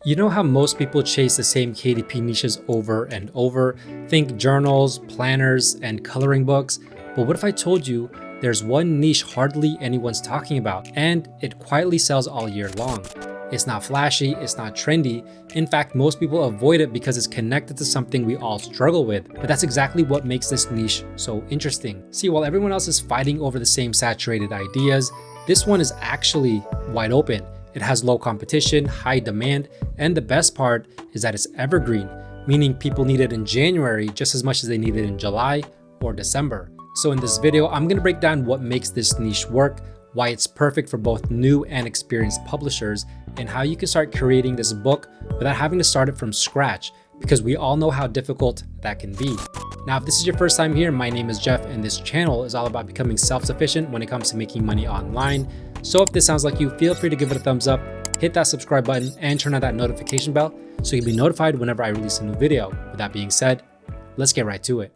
You know how most people chase the same KDP niches over and over? Think journals, planners, and coloring books. But what if I told you there's one niche hardly anyone's talking about, and it quietly sells all year long? It's not flashy, it's not trendy. In fact, most people avoid it because it's connected to something we all struggle with. But that's exactly what makes this niche so interesting. See, while everyone else is fighting over the same saturated ideas, this one is actually wide open. It has low competition, high demand, and the best part is that it's evergreen, meaning people need it in January just as much as they need it in July or December. So in this video, I'm gonna break down what makes this niche work, why it's perfect for both new and experienced publishers, and how you can start creating this book without having to start it from scratch, because we all know how difficult that can be. Now, if this is your first time here, my name is Jeff, and this channel is all about becoming self-sufficient when it comes to making money online. So if this sounds like you, feel free to give it a thumbs up, hit that subscribe button, and turn on that notification bell so you'll be notified whenever I release a new video. With that being said, let's get right to it.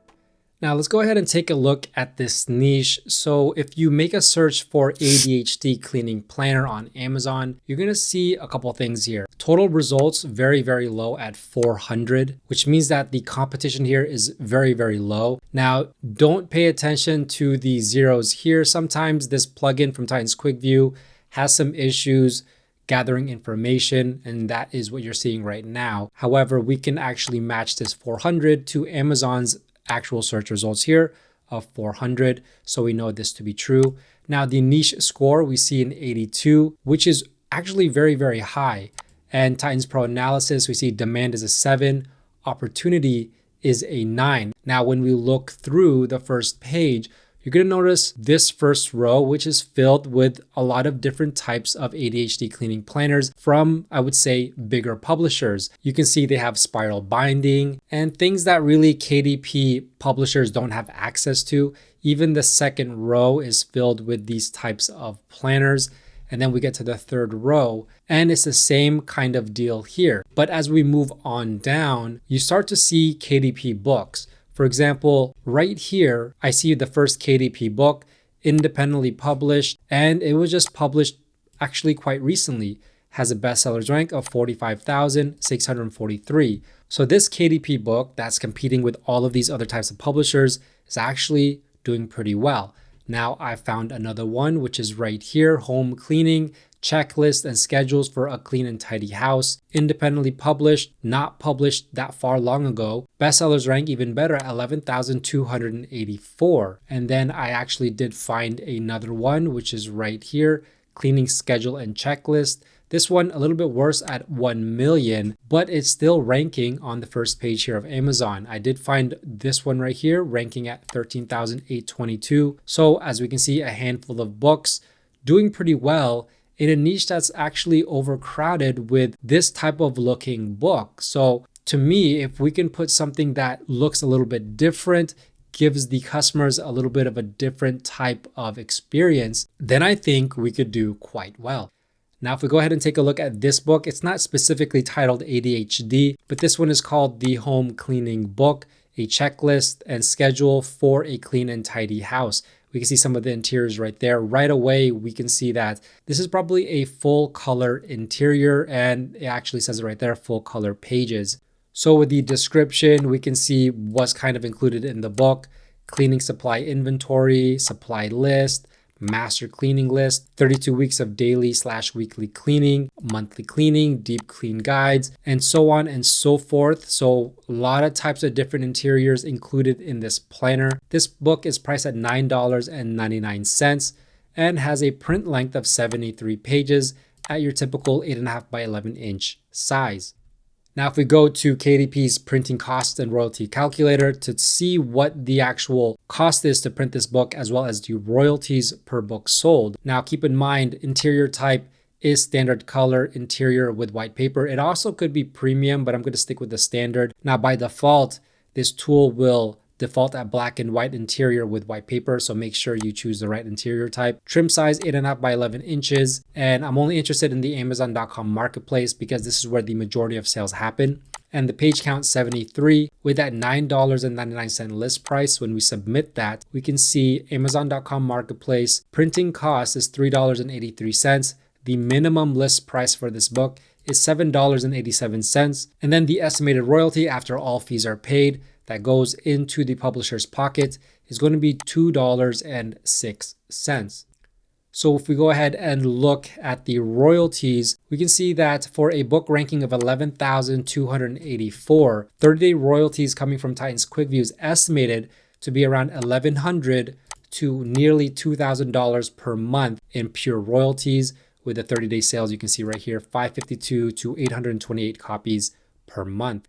Now let's go ahead and take a look at this niche. So if you make a search for ADHD cleaning planner on Amazon, you're gonna see a couple things here. Total results very, very low at 400, which means that the competition here is very, very low. Now, don't pay attention to the zeros here. Sometimes this plugin from Titan's Quick View has some issues gathering information, and that is what you're seeing right now. However, we can actually match this 400 to Amazon's actual search results here of 400. So we know this to be true. Now the niche score we see an 82, which is actually very, very high. And Titans Pro analysis, we see demand is a 7, opportunity is a 9. Now, when we look through the first page, you're gonna notice this first row, which is filled with a lot of different types of ADHD cleaning planners from, I would say, bigger publishers. You can see they have spiral binding and things that really KDP publishers don't have access to. Even the second row is filled with these types of planners. And then we get to the third row and it's the same kind of deal here. But as we move on down, you start to see KDP books. For example, right here, I see the first KDP book, independently published, and it was just published actually quite recently. Has a bestsellers rank of 45,643. So this KDP book that's competing with all of these other types of publishers is actually doing pretty well. Now I found another one, which is right here, home cleaning, checklist and schedules for a clean and tidy house, independently published, not published that far long ago. Bestsellers rank even better at 11,284. And then I actually did find another one, which is right here, cleaning schedule and checklist. This one a little bit worse at 1 million, but it's still ranking on the first page here of Amazon. I did find this one right here ranking at 13,822. So as we can see, a handful of books doing pretty well in a niche that's actually overcrowded with this type of looking book. So to me, if we can put something that looks a little bit different, gives the customers a little bit of a different type of experience, then I think we could do quite well. Now, if we go ahead and take a look at this book, it's not specifically titled ADHD, but this one is called The Home Cleaning Book, a checklist and schedule for a clean and tidy house. We can see some of the interiors right there. Right away, we can see that this is probably a full color interior, and it actually says it right there, full color pages. So with the description, we can see what's kind of included in the book: cleaning supply inventory, supply list, master cleaning list, 32 weeks of daily/weekly cleaning, monthly cleaning, deep clean guides, and so on and so forth. So a lot of types of different interiors included in this planner. This book is priced at $9.99 and has a print length of 73 pages at your typical 8.5 by 11 inch size. Now, if we go to KDP's printing cost and royalty calculator to see what the actual cost is to print this book, as well as the royalties per book sold. Now, keep in mind, interior type is standard color interior with white paper. It also could be premium, but I'm going to stick with the standard. Now, by default, this tool will default at black and white interior with white paper, so make sure you choose the right interior type. Trim size 8.5 by 11 inches, and I'm only interested in the Amazon.com marketplace because this is where the majority of sales happen. And the page count 73 with that $9.99 list price. When we submit that, we can see Amazon.com marketplace printing cost is $3.83. The minimum list price for this book is $7.87. And then the estimated royalty after all fees are paid that goes into the publisher's pocket is going to be $2.06. So if we go ahead and look at the royalties, we can see that for a book ranking of 11,284, 30-day royalties coming from Titan's QuickView is estimated to be around $1,100 to nearly $2,000 per month in pure royalties. With the 30-day sales, you can see right here, 552 to 828 copies per month.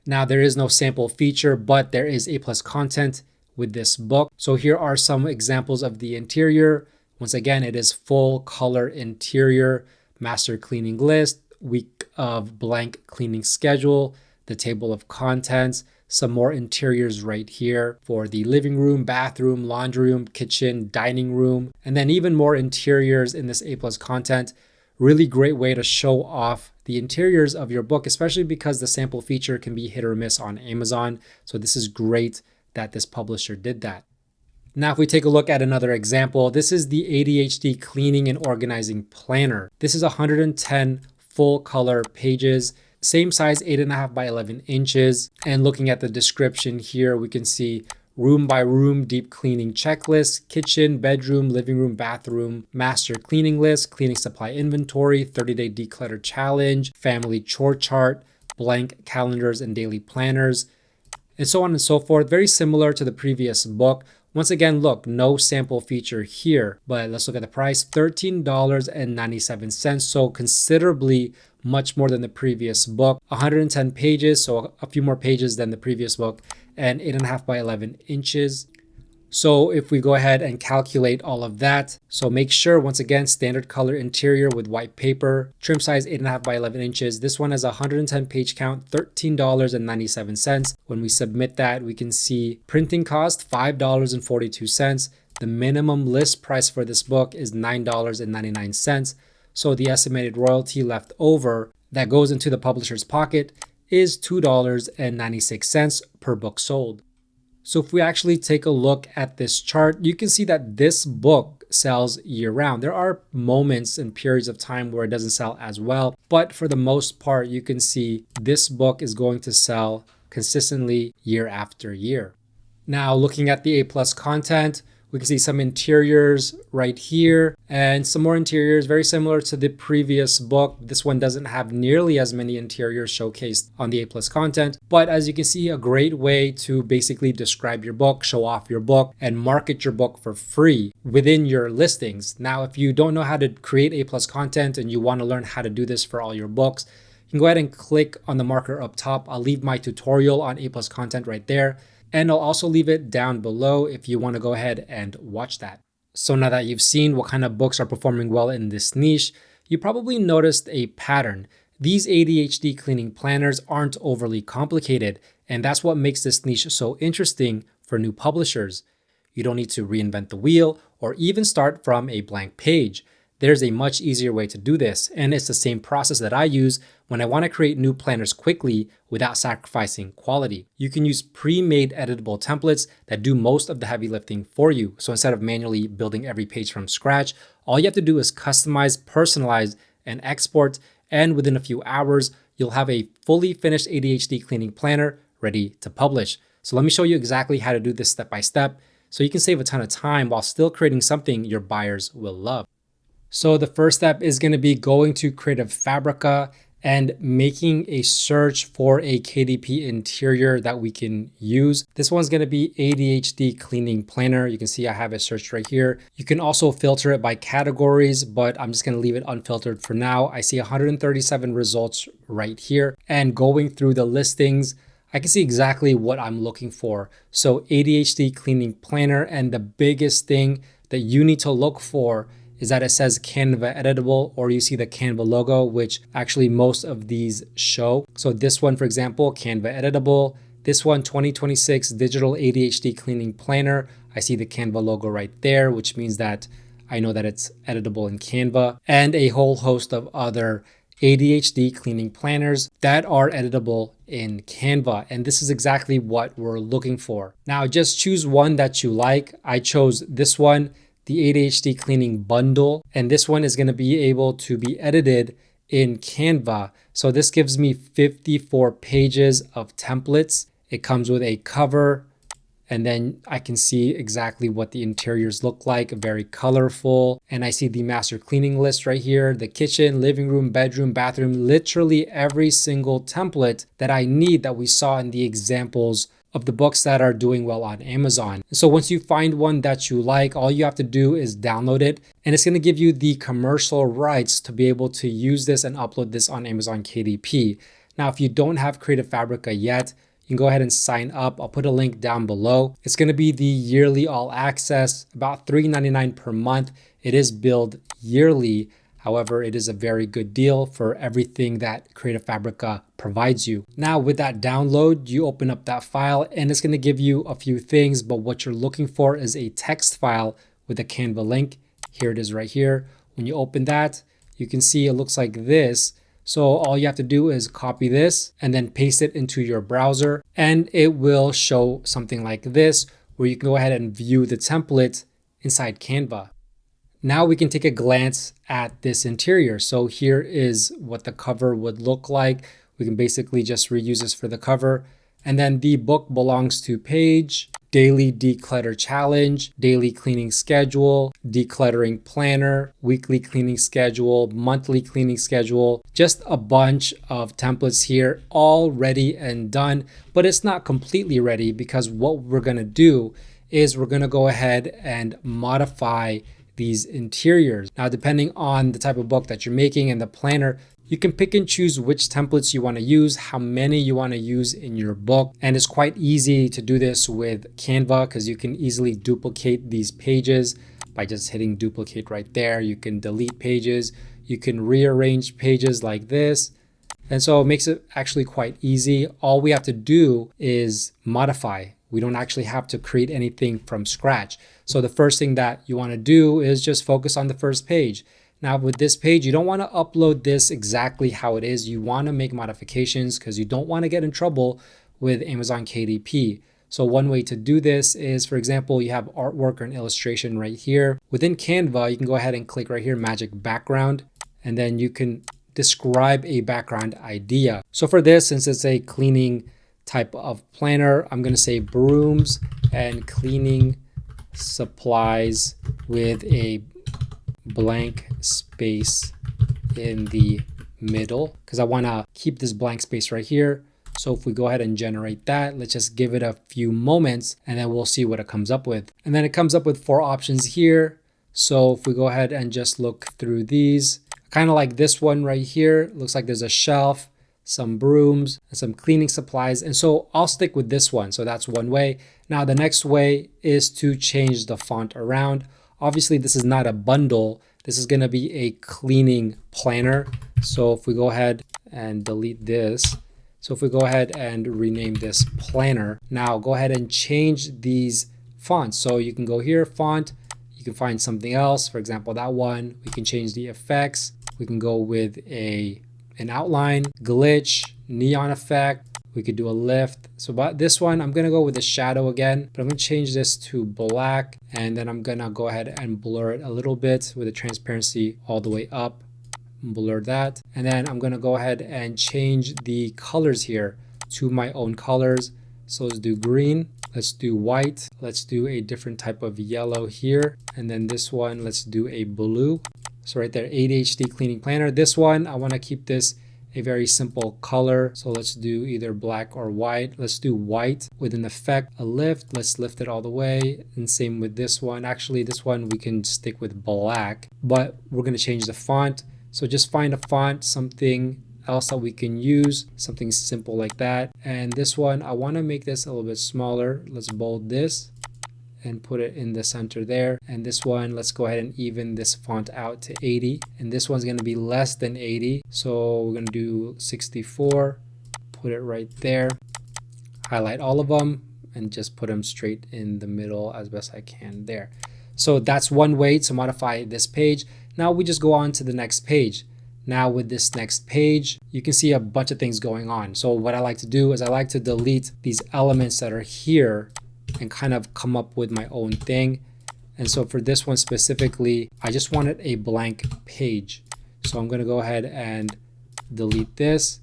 Now, there is no sample feature, but there is A+ content with this book. So here are some examples of the interior. Once again, it is full color interior, master cleaning list, week of blank cleaning schedule, the table of contents, some more interiors right here for the living room, bathroom, laundry room, kitchen, dining room, and then even more interiors in this A+ content. Really great way to show off the interiors of your book, especially because the sample feature can be hit or miss on Amazon. So this is great that this publisher did that. Now, if we take a look at another example, this is the ADHD Cleaning and Organizing Planner. This is 110 full color pages, same size, 8.5 by 11 inches. And looking at the description here, we can see room by room deep cleaning checklist, kitchen, bedroom, living room, bathroom, master cleaning list, cleaning supply inventory, 30-day declutter challenge, family chore chart, blank calendars and daily planners, and so on and so forth. Very similar to the previous book. Once again, look, no sample feature here, but let's look at the price, $13.97. So considerably much more than the previous book. 110 pages, so a few more pages than the previous book, and 8.5 by 11 inches. So if we go ahead and calculate all of that, so make sure, once again, standard color interior with white paper, trim size 8.5 by 11 inches. This one has a 110 page count, $13.97. When we submit that, we can see printing cost, $5.42. The minimum list price for this book is $9.99. So the estimated royalty left over that goes into the publisher's pocket is $2.96 per book sold. So if we actually take a look at this chart, you can see that this book sells year round. There are moments and periods of time where it doesn't sell as well, but for the most part, you can see this book is going to sell consistently year after year. Now, looking at the A+ content, we can see some interiors right here and some more interiors very similar to the previous book. This one doesn't have nearly as many interiors showcased on the A+ content, but as you can see, a great way to basically describe your book, show off your book, and market your book for free within your listings. Now, if you don't know how to create A+ content and you want to learn how to do this for all your books, you can go ahead and click on the marker up top. I'll leave my tutorial on A+ content right there. And I'll also leave it down below if you want to go ahead and watch that. So now that you've seen what kind of books are performing well in this niche, you probably noticed a pattern. These ADHD cleaning planners aren't overly complicated, and that's what makes this niche so interesting for new publishers. You don't need to reinvent the wheel or even start from a blank page. There's a much easier way to do this, and it's the same process that I use when I want to create new planners quickly without sacrificing quality. You can use pre-made editable templates that do most of the heavy lifting for you. So instead of manually building every page from scratch, all you have to do is customize, personalize, and export, and within a few hours, you'll have a fully finished ADHD cleaning planner ready to publish. So let me show you exactly how to do this step by step so you can save a ton of time while still creating something your buyers will love. So the first step is going to be going to Creative Fabrica and making a search for a KDP interior that we can use. This one's going to be ADHD Cleaning Planner. You can see I have it searched right here. You can also filter it by categories, but I'm just going to leave it unfiltered for now. I see 137 results right here. And going through the listings, I can see exactly what I'm looking for. So ADHD Cleaning Planner, and the biggest thing that you need to look for is that it says Canva editable, or you see the Canva logo, which actually most of these show. So this one, for example, Canva editable. This one, 2026 Digital ADHD Cleaning Planner. I see the Canva logo right there, which means that I know that it's editable in Canva, and a whole host of other ADHD cleaning planners that are editable in Canva. And this is exactly what we're looking for. Now, just choose one that you like. I chose this one, the ADHD Cleaning Bundle, and this one is going to be able to be edited in Canva. So this gives me 54 pages of templates. It comes with a cover, and then I can see exactly what the interiors look like, very colorful. And I see the master cleaning list right here, the kitchen, living room, bedroom, bathroom, literally every single template that I need that we saw in the examples of the books that are doing well on Amazon. So once you find one that you like, all you have to do is download it, and it's gonna give you the commercial rights to be able to use this and upload this on Amazon KDP. Now, if you don't have Creative Fabrica yet, you can go ahead and sign up. I'll put a link down below. It's going to be the yearly all access, about $3.99 per month. It is billed yearly. However, it is a very good deal for everything that Creative Fabrica provides you. Now, with that download, you open up that file and it's going to give you a few things, but what you're looking for is a text file with a Canva link. Here it is right here. When you open that, you can see it looks like this. So all you have to do is copy this and then paste it into your browser, and it will show something like this where you can go ahead and view the template inside Canva. Now we can take a glance at this interior. So here is what the cover would look like. We can basically just reuse this for the cover. And then the book belongs to page, daily declutter challenge, daily cleaning schedule, decluttering planner, weekly cleaning schedule, monthly cleaning schedule, just a bunch of templates here, all ready and done, but it's not completely ready because what we're gonna do is we're gonna go ahead and modify these interiors. Now, depending on the type of book that you're making and the planner, you can pick and choose which templates you want to use, how many you want to use in your book. And it's quite easy to do this with Canva because you can easily duplicate these pages by just hitting duplicate right there. You can delete pages, you can rearrange pages like this. And so it makes it actually quite easy. All we have to do is modify. We don't actually have to create anything from scratch. So the first thing that you want to do is just focus on the first page. Now with this page, you don't want to upload this exactly how it is. You want to make modifications because you don't want to get in trouble with Amazon KDP. So one way to do this is, for example, you have artwork or an illustration right here. Within Canva, you can go ahead and click right here, magic background, and then you can describe a background idea. So for this, since it's a cleaning type of planner, I'm going to say brooms and cleaning supplies with a blank space in the middle because I want to keep this blank space right here. So if we go ahead and generate that, let's just give it a few moments and then we'll see what it comes up with. And then it comes up with 4 options here. So if we go ahead and just look through these, kind of like this one right here, looks like there's a shelf, some brooms, and some cleaning supplies. And so I'll stick with this one. So that's one way. Now the next way is to change the font around. Obviously, this is not a bundle. This is going to be a cleaning planner. So if we go ahead and delete this, so if we go ahead and rename this planner, now go ahead and change these fonts. So you can go here, font, you can find something else. For example, that one, we can change the effects. We can go with an outline, glitch, neon effect. We could do a lift. So about this one, I'm gonna go with the shadow again, but I'm gonna change this to black. And then I'm gonna go ahead and blur it a little bit with the transparency all the way up, blur that. And then I'm gonna go ahead and change the colors here to my own colors. So let's do green, let's do white, let's do a different type of yellow here. And then this one, let's do a blue. So right there, ADHD cleaning planner. This one, I wanna keep this a very simple color. So let's do either black or white. Let's do white with an effect, a lift. Let's lift it all the way. And same with this one. Actually, this one we can stick with black, but we're gonna change the font. So just find a font, something else that we can use, something simple like that. And this one, I wanna make this a little bit smaller. Let's bold this and put it in the center there. And this one, let's go ahead and even this font out to 80. And this one's gonna be less than 80. So we're gonna do 64, put it right there, highlight all of them and just put them straight in the middle as best I can there. So that's one way to modify this page. Now we just go on to the next page. Now with this next page, you can see a bunch of things going on. So what I like to do is I like to delete these elements that are here and kind of come up with my own thing. And so for this one specifically, I just wanted a blank page. So I'm going to go ahead and delete this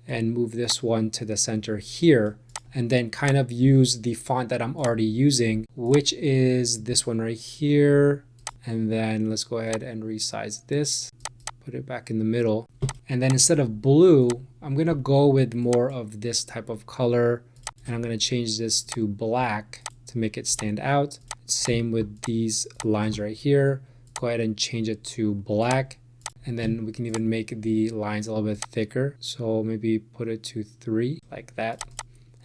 and move this one to the center here, and then kind of use the font that I'm already using, which is this one right here. And then let's go ahead and resize this, put it back in the middle. And then instead of blue, I'm going to go with more of this type of color, and I'm going to change this to black to make it stand out. Same with these lines right here. Go ahead and change it to black. And then we can even make the lines a little bit thicker. So maybe put it to 3 like that.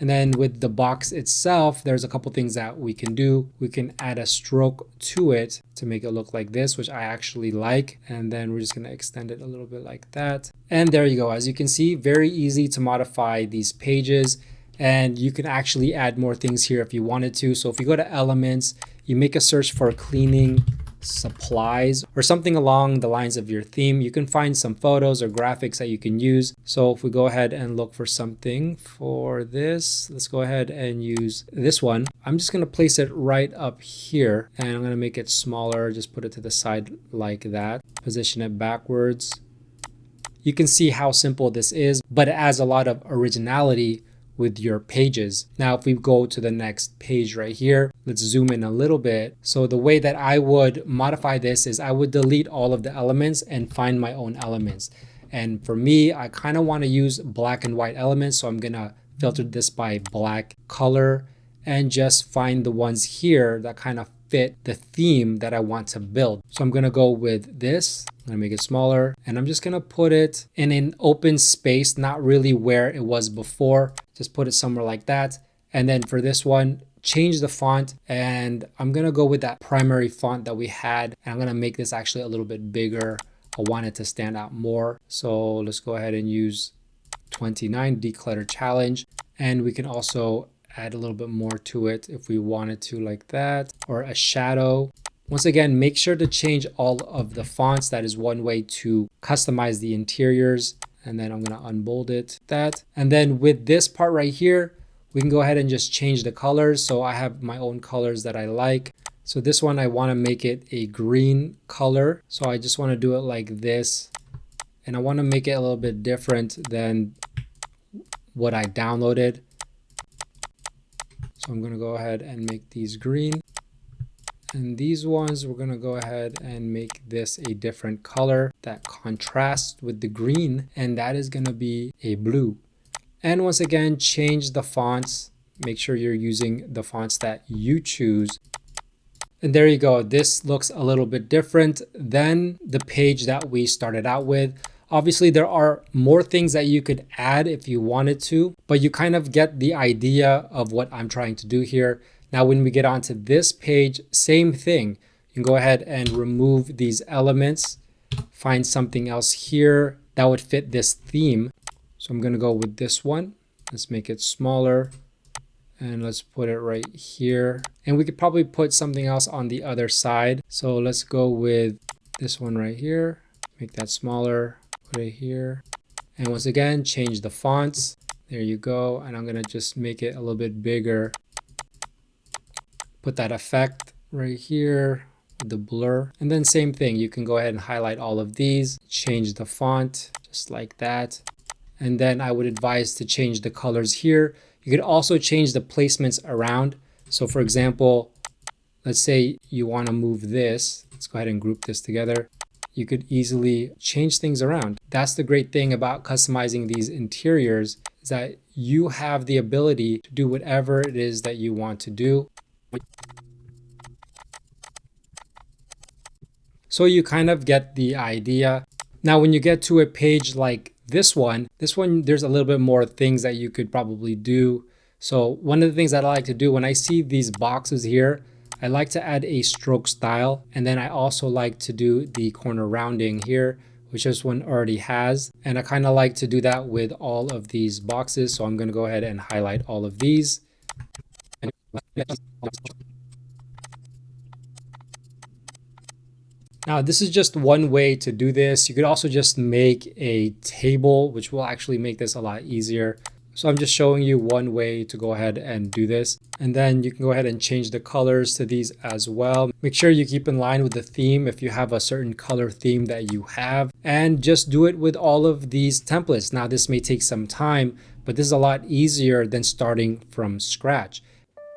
And then with the box itself, there's a couple things that we can do. We can add a stroke to it to make it look like this, which I actually like. And then we're just going to extend it a little bit like that. And there you go. As you can see, very easy to modify these pages. And you can actually add more things here if you wanted to. So if you go to elements, you make a search for cleaning supplies or something along the lines of your theme, you can find some photos or graphics that you can use. So if we go ahead and look for something for this, let's go ahead and use this one. I'm just going to place it right up here, and I'm going to make it smaller. Just put it to the side like that. Position it backwards. You can see how simple this is, but it adds a lot of originality with your pages. Now, if we go to the next page right here, let's zoom in a little bit. So the way that I would modify this is I would delete all of the elements and find my own elements. And for me, I kind of want to use black and white elements. So I'm going to filter this by black color and just find the ones here that kind of fit the theme that I want to build. So I'm going to go with this. I'm going to make it smaller, and I'm just going to put it in an open space, not really where it was before. Just put it somewhere like that. And then for this one, change the font, and I'm going to go with that primary font that we had. And I'm going to make this actually a little bit bigger. I want it to stand out more. So let's go ahead and use 29 declutter challenge. And we can also add a little bit more to it if we wanted to, like that, or a shadow. Once again, make sure to change all of the fonts. That is one way to customize the interiors. And then I'm going to unbold it, that. And then with this part right here, we can go ahead and just change the colors. So I have my own colors that I like. So this one, I want to make it a green color. So I just want to do it like this. And I want to make it a little bit different than what I downloaded. So I'm going to go ahead and make these green. And these ones, we're going to go ahead and make this a different color that contrasts with the green. And that is going to be a blue. And once again, change the fonts. Make sure you're using the fonts that you choose. And there you go. This looks a little bit different than the page that we started out with. Obviously, there are more things that you could add if you wanted to, but you kind of get the idea of what I'm trying to do here. Now, when we get onto this page, same thing. You can go ahead and remove these elements, find something else here that would fit this theme. So I'm going to go with this one. Let's make it smaller. And let's put it right here. And we could probably put something else on the other side. So let's go with this one right here. Make that smaller. Put it here. And once again, change the fonts. There you go. And I'm going to just make it a little bit bigger. Put that effect right here with the blur. And then same thing. You can go ahead and highlight all of these. Change the font just like that. And then I would advise to change the colors here. You could also change the placements around. So for example, let's say you want to move this. Let's go ahead and group this together. You could easily change things around. That's the great thing about customizing these interiors, is that you have the ability to do whatever it is that you want to do. So you kind of get the idea. Now, when you get to a page like this one, there's a little bit more things that you could probably do. So one of the things that I like to do when I see these boxes here, I like to add a stroke style. And then I also like to do the corner rounding here, which this one already has. And I kind of like to do that with all of these boxes. So I'm going to go ahead and highlight all of these. Now, this is just one way to do this. You could also just make a table, which will actually make this a lot easier. So I'm just showing you one way to go ahead and do this. And then you can go ahead and change the colors to these as well. Make sure you keep in line with the theme if you have a certain color theme that you have, and just do it with all of these templates. Now this may take some time, but this is a lot easier than starting from scratch.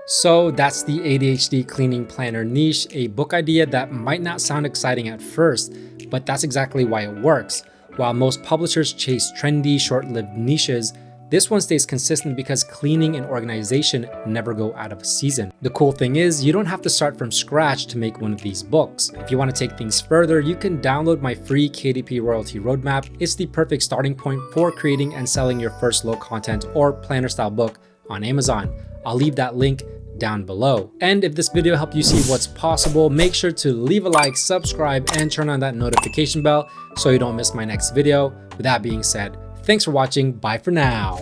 So that's the ADHD cleaning planner niche, a book idea that might not sound exciting at first, but that's exactly why it works. While most publishers chase trendy, short-lived niches, this one stays consistent because cleaning and organization never go out of season. The cool thing is, you don't have to start from scratch to make one of these books. If you want to take things further, you can download my free KDP royalty roadmap. It's the perfect starting point for creating and selling your first low content or planner style book on Amazon. I'll leave that link down below. And if this video helped you see what's possible, make sure to leave a like, subscribe, and turn on that notification bell so you don't miss my next video. With that being said, thanks for watching. Bye for now.